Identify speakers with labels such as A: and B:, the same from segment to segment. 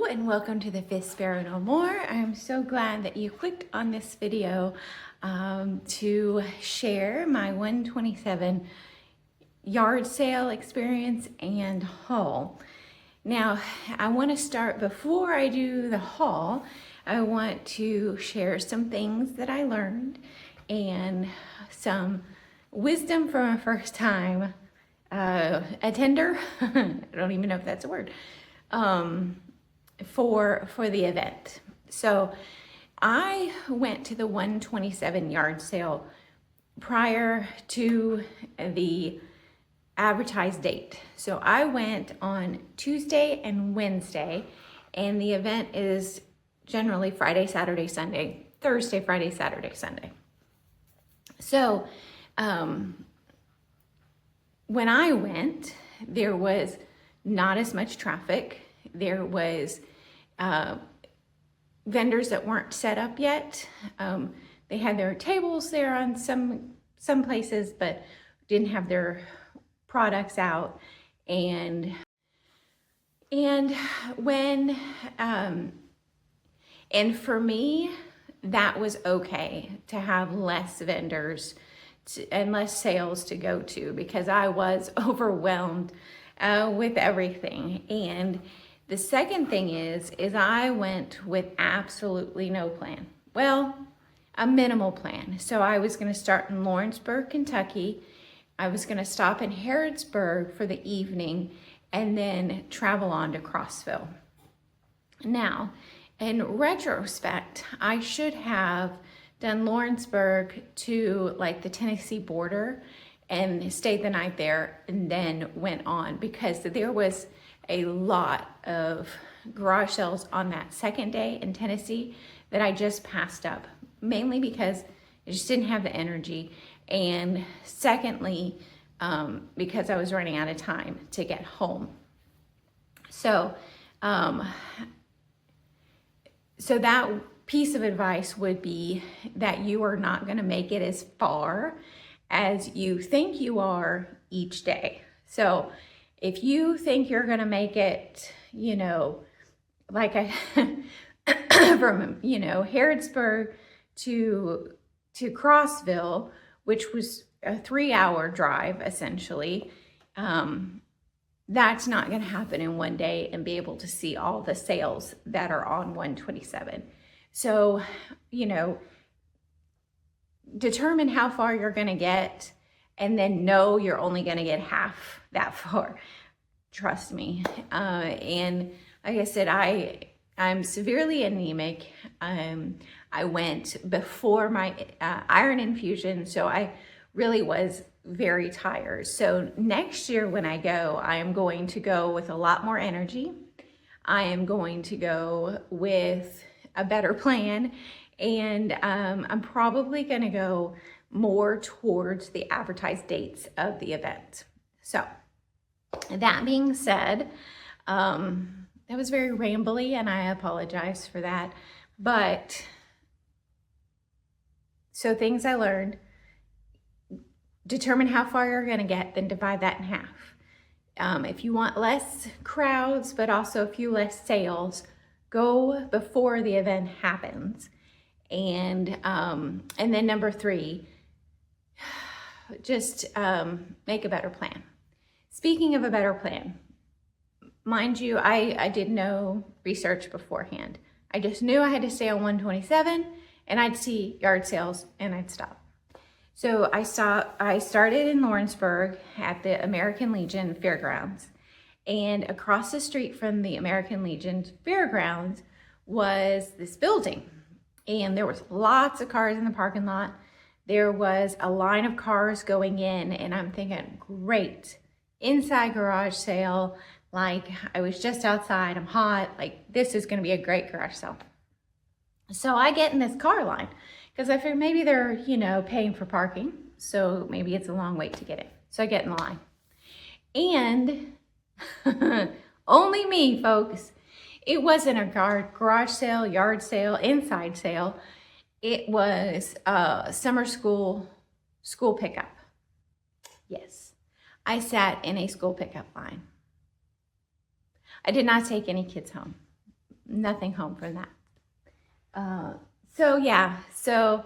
A: and welcome to the Fifth Sparrow No More. I'm so glad that you clicked on this video to share my 127 yard sale experience and haul. Now, I want to start before I do the haul. I want to share some things that I learned and some wisdom from a first time attender. I don't even know if that's a word. For the event. So I went to the 127 yard sale prior to the advertised date. So I went on Tuesday and Wednesday, and the event is generally Friday, Saturday, Sunday, Thursday, Friday, Saturday, Sunday. So when I went, there was not as much traffic. There was vendors that weren't set up yet. They had their tables there on some places, but didn't have their products out. And for me, that was okay to have less vendors and less sales to go to, because I was overwhelmed with everything. And the second thing is I went with absolutely no plan. Well, a minimal plan. So I was going to start in Lawrenceburg, Kentucky. I was going to stop in Harrodsburg for the evening and then travel on to Crossville. Now, in retrospect, I should have done Lawrenceburg to like the Tennessee border and stayed the night there and then went on, because there was a lot of garage sales on that second day in Tennessee that I just passed up, mainly because I just didn't have the energy, and secondly, because I was running out of time to get home. So, so that piece of advice would be that you are not going to make it as far as you think you are each day. So if you think you're going to make it, like from, Harrodsburg to Crossville, which was a 3-hour drive essentially, that's not going to happen in one day and be able to see all the sales that are on 127. So, determine how far you're going to get, and then know you're only going to get half that far. Trust me. And like I said, I'm severely anemic. I went before my iron infusion, so I really was very tired. So next year when I go, I am going to go with a lot more energy. I am going to go with a better plan, and I'm probably going to go more towards the advertised dates of the event. So that being said, that was very rambly, and I apologize for that. But so things I learned: determine how far you're going to get, then divide that in half. If you want less crowds, but also a few less sales, go before the event happens. And then number 3, just make a better plan. Speaking of a better plan, mind you, I did no research beforehand. I just knew I had to stay on 127, and I'd see yard sales and I'd stop. So I started in Lawrenceburg at the American Legion Fairgrounds, and across the street from the American Legion Fairgrounds was this building, and there was lots of cars in the parking lot. There was a line of cars going in, and I'm thinking, great, inside garage sale. Like, I was just outside, I'm hot, like this is gonna be a great garage sale. So I get in this car line, because I figured maybe they're, paying for parking, so maybe it's a long wait to get in. So I get in the line, and only me, folks. It wasn't a garage sale, yard sale, inside sale. It was a summer school pickup. Yes, I sat in a school pickup line. I did not take any kids home. nothing home from that. So yeah, so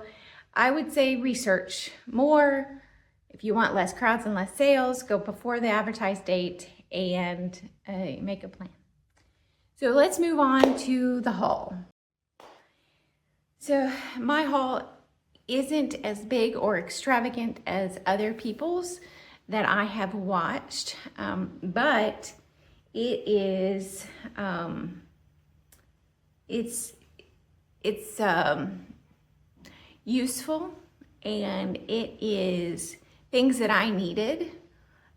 A: I would say research more. If you want less crowds and less sales, go before the advertised date and make a plan. So let's move on to the haul. So my haul isn't as big or extravagant as other people's that I have watched, but it is, it's useful, and it is things that I needed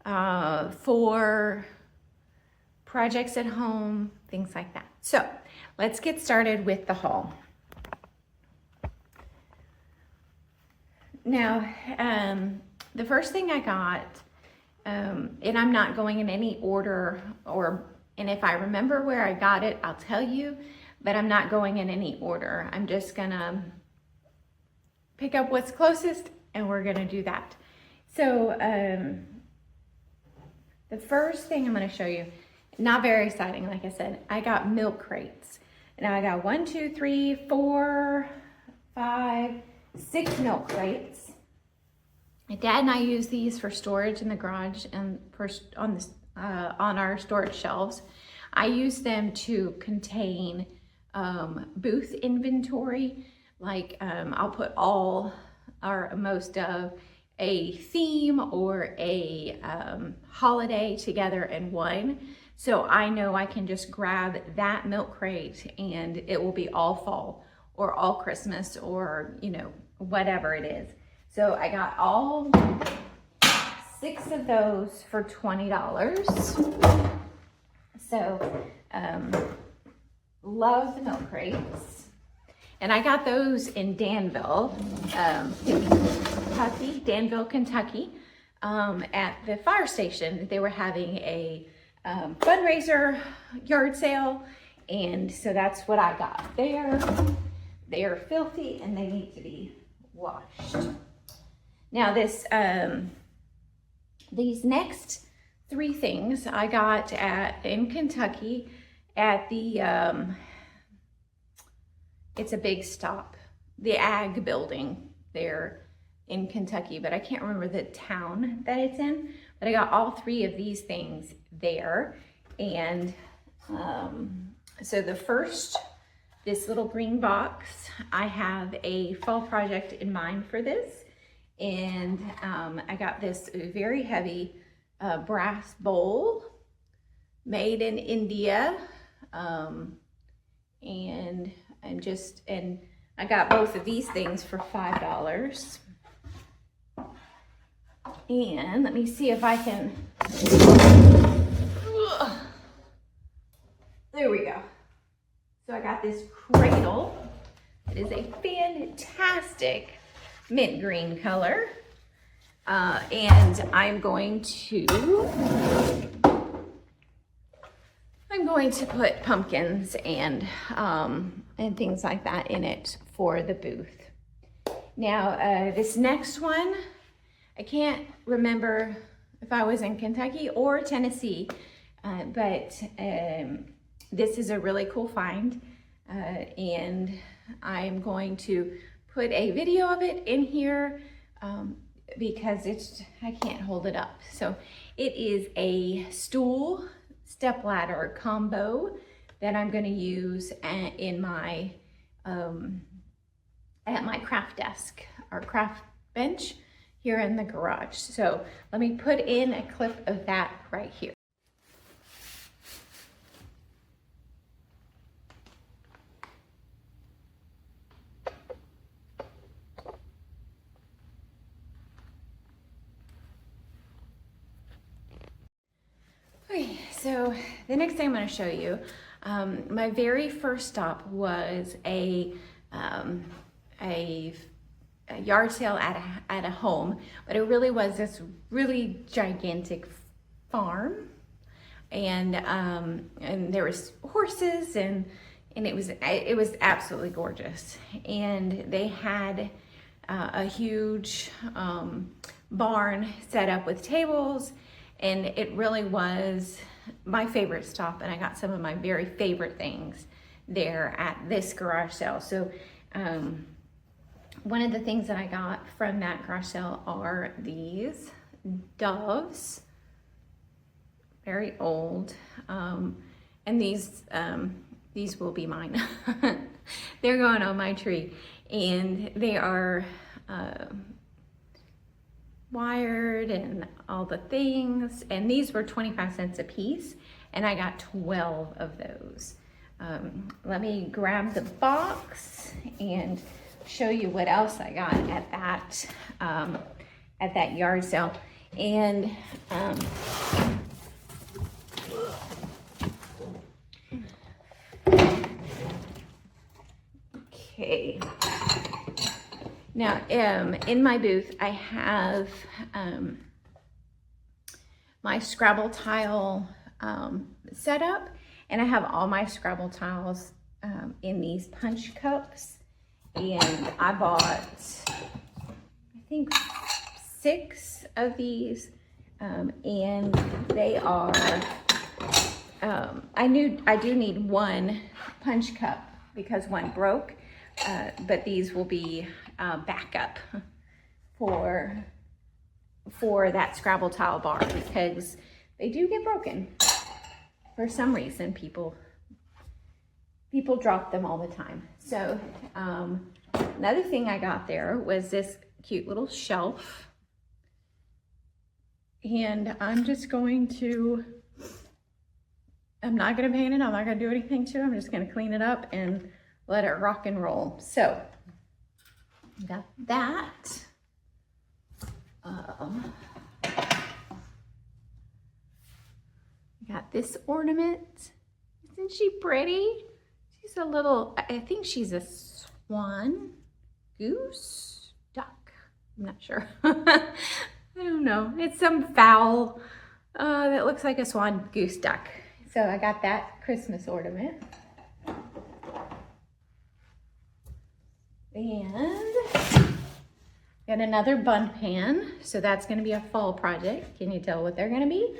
A: for projects at home, things like that. So let's get started with the haul. Now, the first thing I got, and I'm not going in any order, and if I remember where I got it, I'll tell you, but I'm not going in any order. I'm just gonna pick up what's closest, and we're gonna do that. So the first thing I'm gonna show you, not very exciting, like I said, I got milk crates. Now I got 1, 2, 3, 4, 5, 6 milk crates. My dad and I use these for storage in the garage and on our storage shelves. I use them to contain booth inventory. Like I'll put all or most of a theme or a holiday together in one. So I know I can just grab that milk crate and it will be all fall or all Christmas or, you know, whatever it is. So I got all 6 of those for $20. So love the milk crates. And I got those in Danville, Kentucky, at the fire station. They were having a fundraiser yard sale, and so that's what I got there. They are filthy and they need to be washed. Now these next 3 things I got in Kentucky at the, it's a big stop, the Ag building there in Kentucky, but I can't remember the town that it's in, but I got all 3 of these things there. And so the first, this little green box, I have a fall project in mind for this. And I got this very heavy brass bowl made in India. And I got both of these things for $5. And let me see if I can, there we go. So I got this cradle. It is a fantastic mint green color. And I'm going to put pumpkins and things like that in it for the booth. Now, this next one, I can't remember if I was in Kentucky or Tennessee, but this is a really cool find, and I'm going to put a video of it in here because I can't hold it up. So it is a stool stepladder combo that I'm going to use in my at my craft desk or craft bench here in the garage. So let me put in a clip of that right here. Okay, so the next thing I'm going to show you, my very first stop was a yard sale at a home, but it really was this really gigantic farm, and there was horses and it was absolutely gorgeous, and they had a huge barn set up with tables, and it really was my favorite stop, and I got some of my very favorite things there at this garage sale. So one of the things that I got from that garage sale are these doves, very old, and these will be mine. They're going on my tree, and they are wired and all the things, and these were 25 cents a piece, and I got 12 of those. Let me grab the box and show you what else I got at that yard sale. And okay, now in my booth I have my Scrabble tile set up, and I have all my Scrabble tiles in these punch cups, and I bought, I think, 6 of these, and they are, I do need one punch cup because one broke, but these will be backup for that Scrabble tile bar, because they do get broken. For some reason, people drop them all the time. So another thing I got there was this cute little shelf, and I'm not going to paint it. I'm not going to do anything to it. I'm just going to clean it up and let it rock and roll. So got that. Got this ornament. Isn't she pretty? She's a little, I think she's a swan, goose, duck. I'm not sure. I don't know. It's some fowl that looks like a swan, goose, duck. So I got that Christmas ornament. And got another bun pan. So that's going to be a fall project. Can you tell what they're going to be?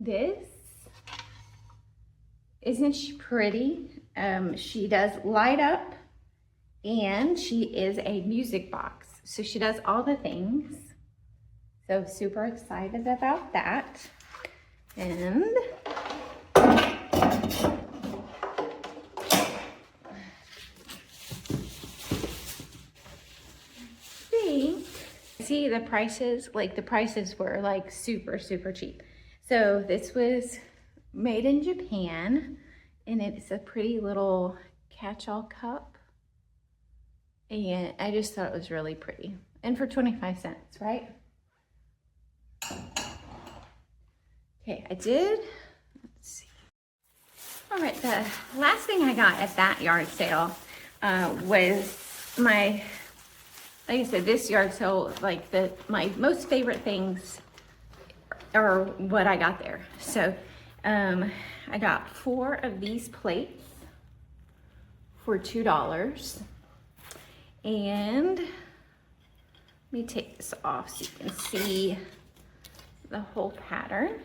A: This, isn't she pretty? She does light up, and she is a music box. So she does all the things. So super excited about that. And see the prices, like the prices were like super cheap. So this was made in Japan, and it's a pretty little catch-all cup, and I just thought it was really pretty, and for 25 cents, right? Okay, I did, let's see. All right, the last thing I got at that yard sale was my, like I said, this yard sale, like my most favorite things are what I got there. So I got 4 of these plates for $2. And let me take this off so you can see the whole pattern.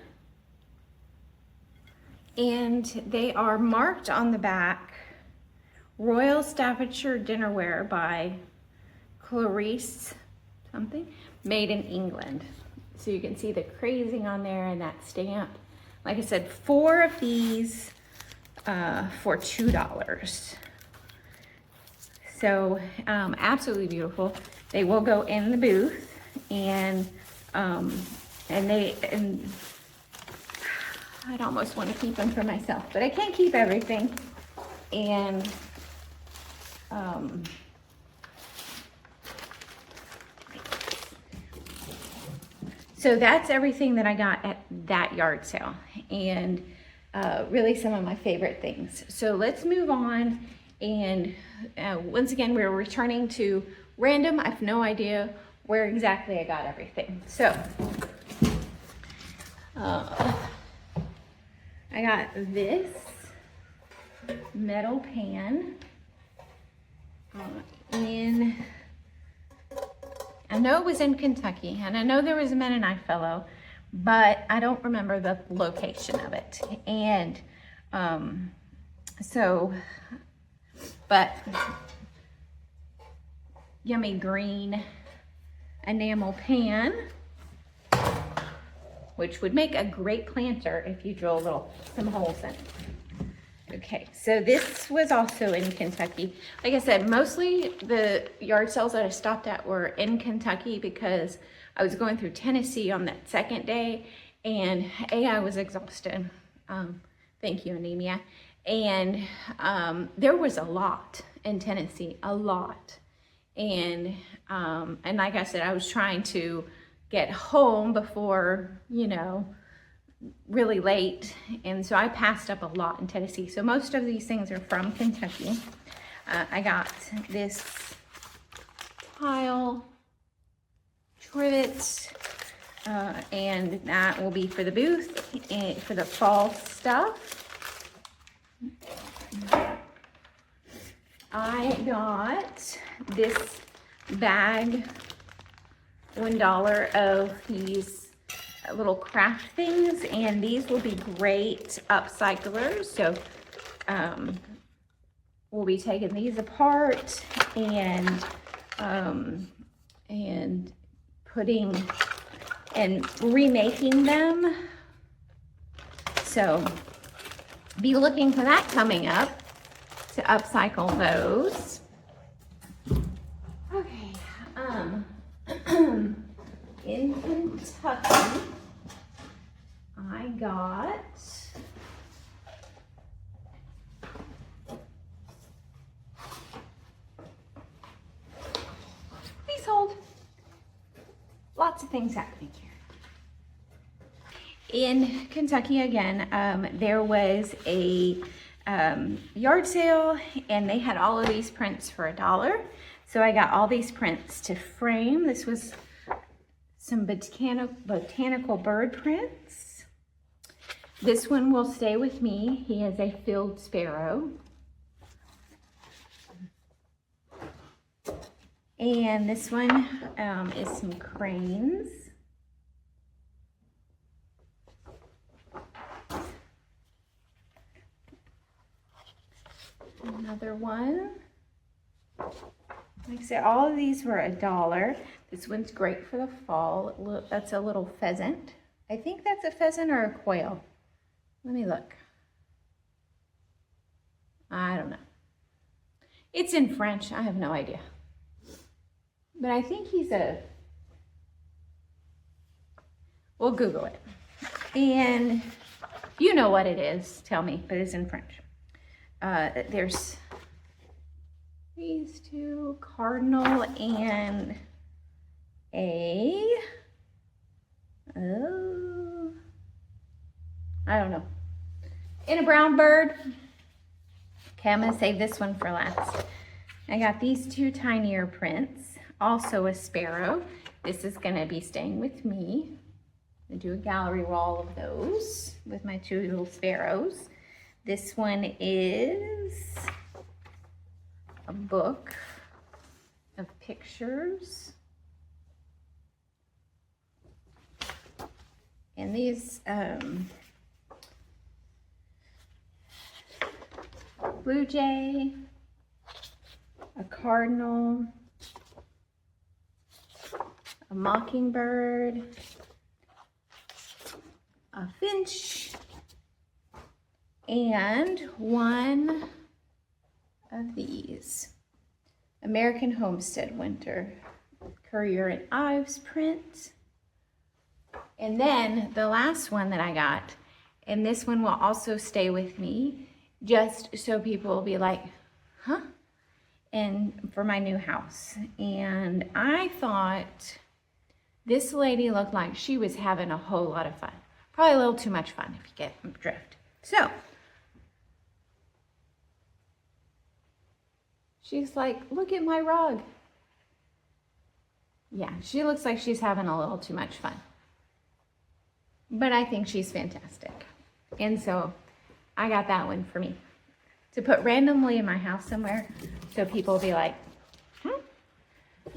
A: And they are marked on the back, Royal Staffordshire Dinnerware by Clarice something, made in England. So you can see the crazing on there and that stamp. Like I said, 4 of these for $2. So absolutely beautiful. They will go in the booth, and I'd almost want to keep them for myself, but I can't keep everything. And so that's everything that I got at that yard sale, and really some of my favorite things. So let's move on, and once again, we're returning to random. I have no idea where exactly I got everything. So I got this metal pan in I know it was in Kentucky, and I know there was a Mennonite fellow, but I don't remember the location of it. And but yummy green enamel pan, which would make a great planter if you drill some holes in it. Okay, so this was also in Kentucky. Like I said, mostly the yard sales that I stopped at were in Kentucky because I was going through Tennessee on that second day, and I was exhausted. Thank you, anemia. And there was a lot in Tennessee, a lot. And like I said, I was trying to get home before, you know, really late, and so I passed up a lot in Tennessee. So most of these things are from Kentucky. I got this tile, trivet, and that will be for the booth and for the fall stuff. I got this bag, $1 of these little craft things, and these will be great upcyclers. So we'll be taking these apart and putting and remaking them. So be looking for that coming up to upcycle those. Okay, in Kentucky, I got leasehold. Lots of things happening here. In Kentucky again, there was a yard sale, and they had all of these prints for $1. So I got all these prints to frame. This was some botanical bird prints. This one will stay with me. He is a field sparrow. And this one is some cranes. Another one. Like I said, all of these were $1. This one's great for the fall. Look, that's a little pheasant. I think that's a pheasant or a quail. Let me look. I don't know. It's in French. I have no idea. But I think he's we'll Google it. And you know what it is, tell me, but it's in French. There's these two, cardinal and I don't know. And a brown bird. Okay, I'm gonna save this one for last. I got these two tinier prints, also a sparrow. This is gonna be staying with me. I'm gonna do a gallery wall of those with my two little sparrows. This one is a book of pictures. And these blue jay, a cardinal, a mockingbird, a finch, and one of these. American Homestead Winter, Currier and Ives print. And then the last one that I got, and this one will also stay with me, just so people will be like, huh? And for my new house. And I thought this lady looked like she was having a whole lot of fun. Probably a little too much fun if you get the drift. So, she's like, look at my rug. Yeah, she looks like she's having a little too much fun. But I think she's fantastic. And so I got that one for me to put randomly in my house somewhere so people will be like, hmm?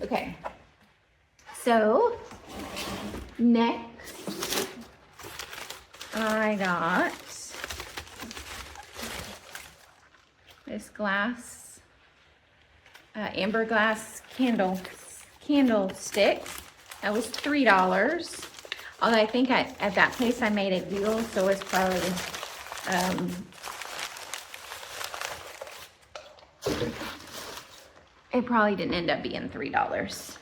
A: Okay. So next I got this glass, amber glass candlestick. That was $3. Although I think at that place I made a deal, so it's probably it probably didn't end up being $3.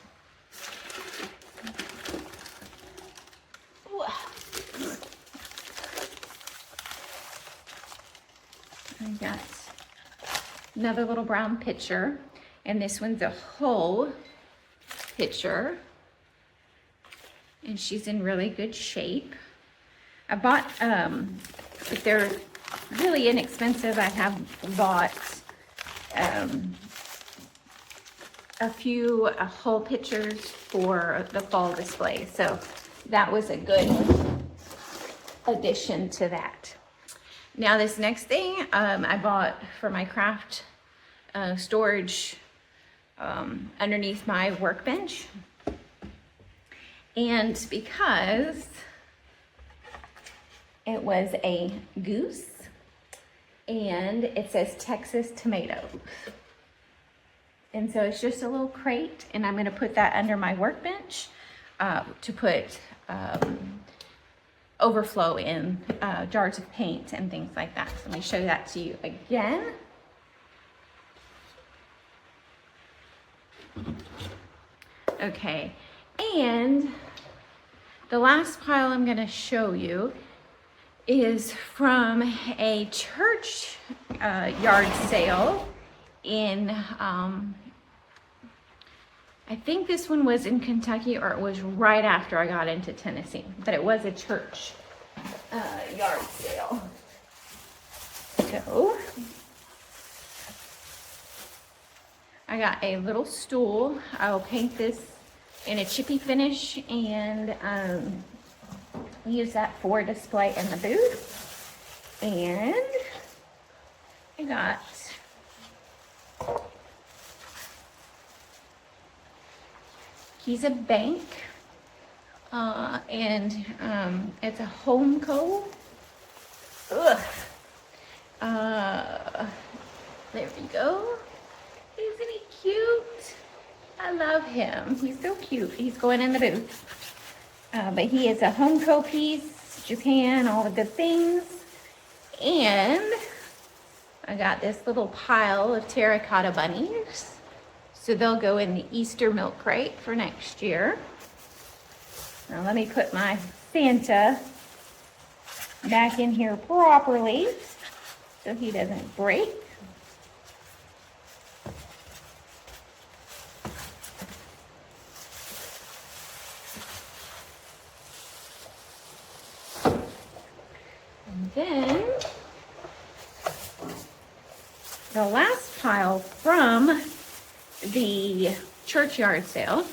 A: I got another little brown pitcher, and this one's a whole pitcher, and she's in really good shape. I bought, if they're really inexpensive, I have bought a few whole pitchers for the fall display, so that was a good addition to that. Now this next thing I bought for my craft storage underneath my workbench, and because it was a goose and it says Texas tomatoes, and so it's just a little crate, and I'm going to put that under my workbench to put overflow in jars of paint and things like that. So let me show that to you again. Okay, and the last pile I'm going to show you is from a church yard sale in, I think this one was in Kentucky, or it was right after I got into Tennessee, but it was a church yard sale. So I got a little stool. I'll paint this in a chippy finish and use that for display in the booth. And I got he's a bank, and it's a home code. There we go. Isn't he cute? I love him. He's so cute. He's going in the booth. But he is a Homco piece, Japan, all the good things. And I got this little pile of terracotta bunnies. So they'll go in the Easter milk crate for next year. Now let me put my Santa back in here properly so he doesn't break. And then the last pile from the churchyard sale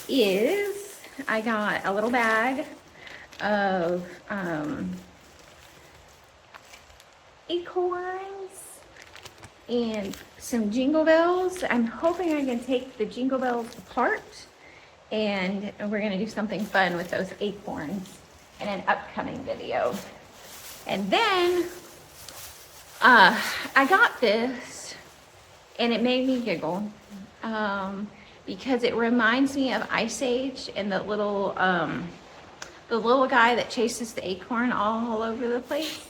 A: is I got a little bag of acorns and some jingle bells. I'm hoping I can take the jingle bells apart, and we're gonna do something fun with those acorns in an upcoming video. And then I got this and it made me giggle because it reminds me of Ice Age and the little guy that chases the acorn all over the place.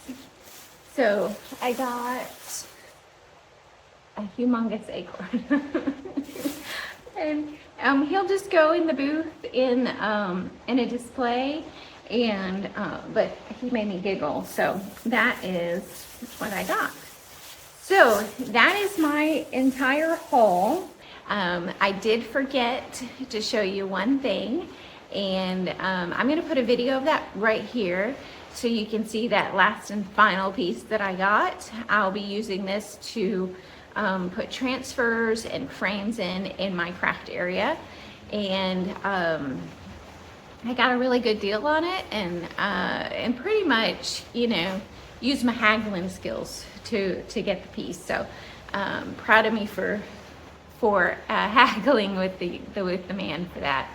A: So I got a humongous acorn. And he'll just go in the booth in a display, and but he made me giggle, so that is what I got. So that is my entire haul. I did forget to show you one thing, and I'm going to put a video of that right here so you can see that last and final piece that I got. I'll be using this to put transfers and frames in my craft area, and I got a really good deal on it, and pretty much, you know, use my haggling skills to get the piece. So proud of me for haggling with the man for that.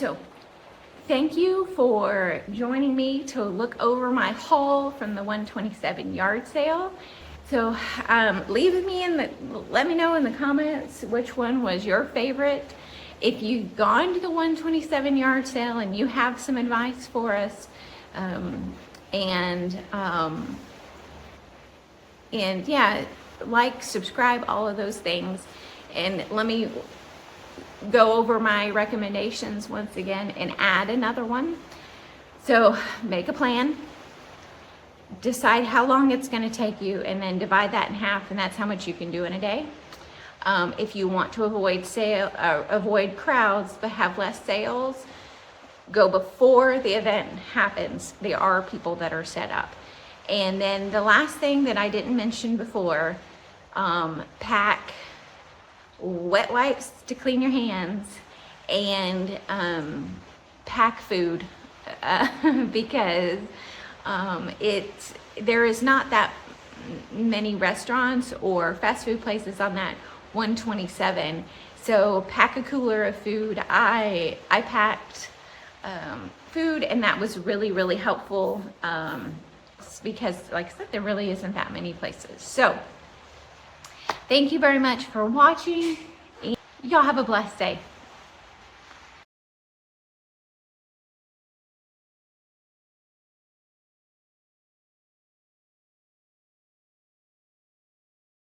A: So thank you for joining me to look over my haul from the 127 yard sale. So let me know in the comments which one was your favorite. If you've gone to the 127 yard sale and you have some advice for us, and yeah, like, subscribe, all of those things. And let me go over my recommendations once again and add another one. So make a plan, decide how long it's going to take you, and then divide that in half, and that's how much you can do in a day. If you want to avoid crowds but have less sales, go before the event happens. There are people that are set up. And then the last thing that I didn't mention before, pack wet wipes to clean your hands, and pack food because there is not that many restaurants or fast food places on that 127. So pack a cooler of food. I packed food, and that was really, really helpful because, like I said, there really isn't that many places. So thank you very much for watching. Y'all have a blessed day.